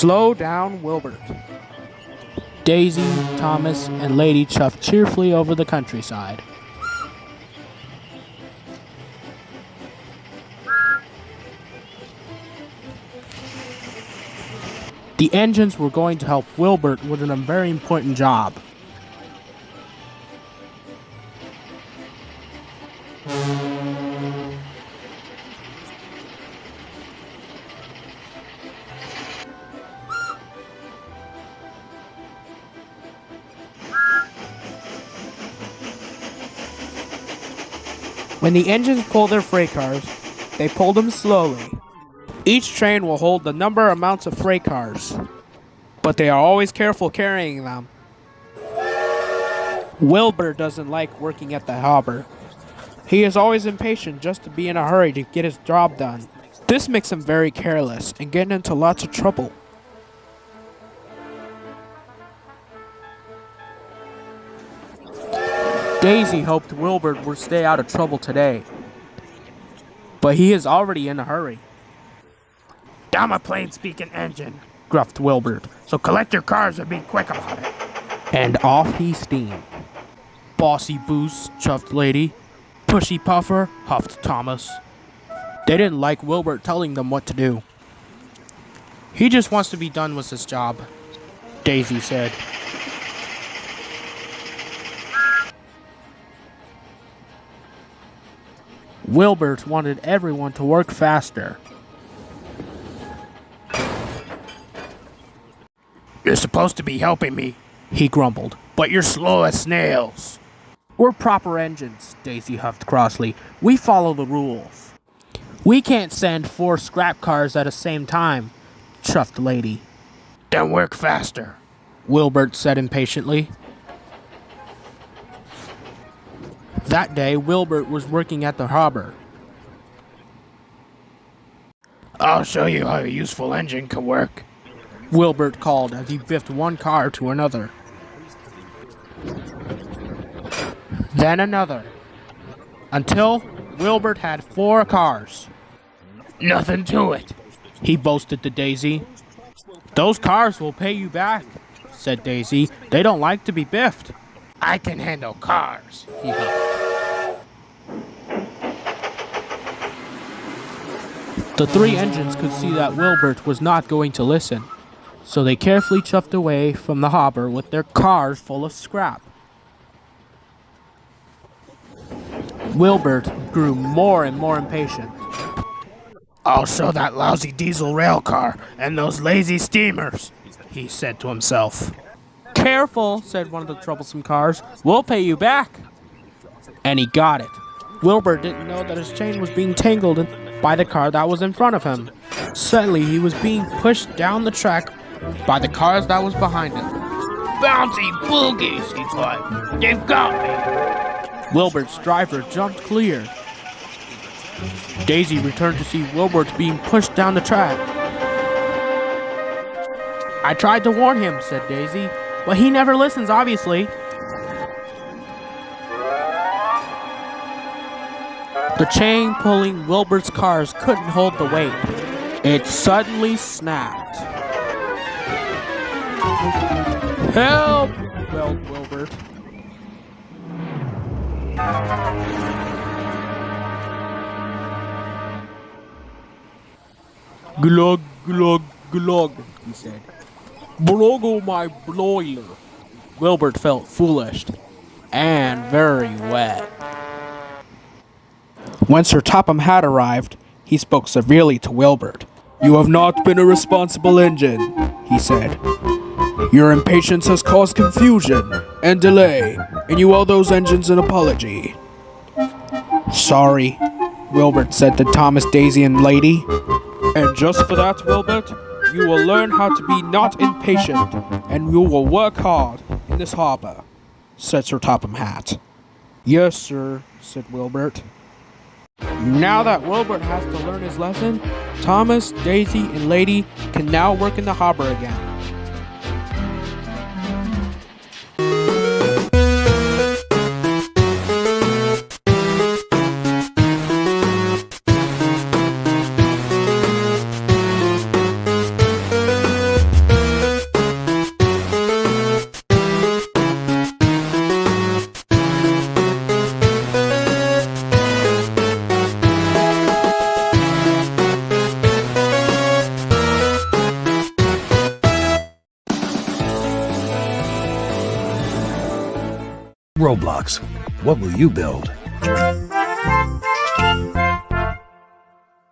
Slow down, Wilbert. Daisy, Thomas, and Lady chuffed cheerfully over the countryside. The engines were going to help Wilbert with a very important job. When the engines pull their freight cars, they pull them slowly. Each train will hold the number amounts of freight cars, but they are always careful carrying them. Wilbur doesn't like working at the harbor. He is always impatient just to be in a hurry to get his job done. This makes him very careless and get into lots of trouble. Daisy hoped Wilbert would stay out of trouble today, but he is already in a hurry. I'm a plain-speaking engine, gruffed Wilbert, so collect your cars and be quick about it. And off he steamed. Bossy boost, chuffed Lady. Pushy puffer, huffed Thomas. They didn't like Wilbert telling them what to do. He just wants to be done with his job, Daisy said. Wilbert wanted everyone to work faster. You're supposed to be helping me, he grumbled, but you're slow as snails. We're proper engines, Daisy huffed crossly. We follow the rules. We can't send 4 scrap cars at the same time, chuffed Lady. Then work faster, Wilbert said impatiently. That day, Wilbert was working at the harbor. I'll show you how a useful engine can work, Wilbert called as he biffed one car to another. Then another, until Wilbert had 4 cars. Nothing to it, he boasted to Daisy. Those cars will pay you back, said Daisy. They don't like to be biffed. I can handle cars, he huffed. The 3 engines could see that Wilbert was not going to listen, so they carefully chuffed away from the harbor with their cars full of scrap. Wilbert grew more and more impatient. I'll show that lousy diesel rail car and those lazy steamers, he said to himself. Careful, said one of the troublesome cars. We'll pay you back. And he got it. Wilbert didn't know that his chain was being tangled by the car that was in front of him. Suddenly, he was being pushed down the track by the cars that was behind him. Bouncy boogies, he cried. They've got me. Wilbert's driver jumped clear. Daisy returned to see Wilbert being pushed down the track. I tried to warn him, said Daisy, but he never listens, obviously. The chain pulling Wilbert's cars couldn't hold the weight. It suddenly snapped. Help! wailed Wilbert. Glug, glug, glug, he said. Blogo my broiler. Wilbert felt foolish and very wet. When Sir Topham Hatt arrived, he spoke severely to Wilbert. You have not been a responsible engine, he said. Your impatience has caused confusion and delay, and you owe those engines an apology. Sorry, Wilbert said to Thomas, Daisy, and Lady. And just for that, Wilbert, you will learn how to be not impatient, and you will work hard in this harbor, said Sir Topham Hatt. Yes, sir, said Wilbert. Now that Wilbert has to learn his lesson, Thomas, Daisy, and Lady can now work in the harbor again. Roblox. What will you build?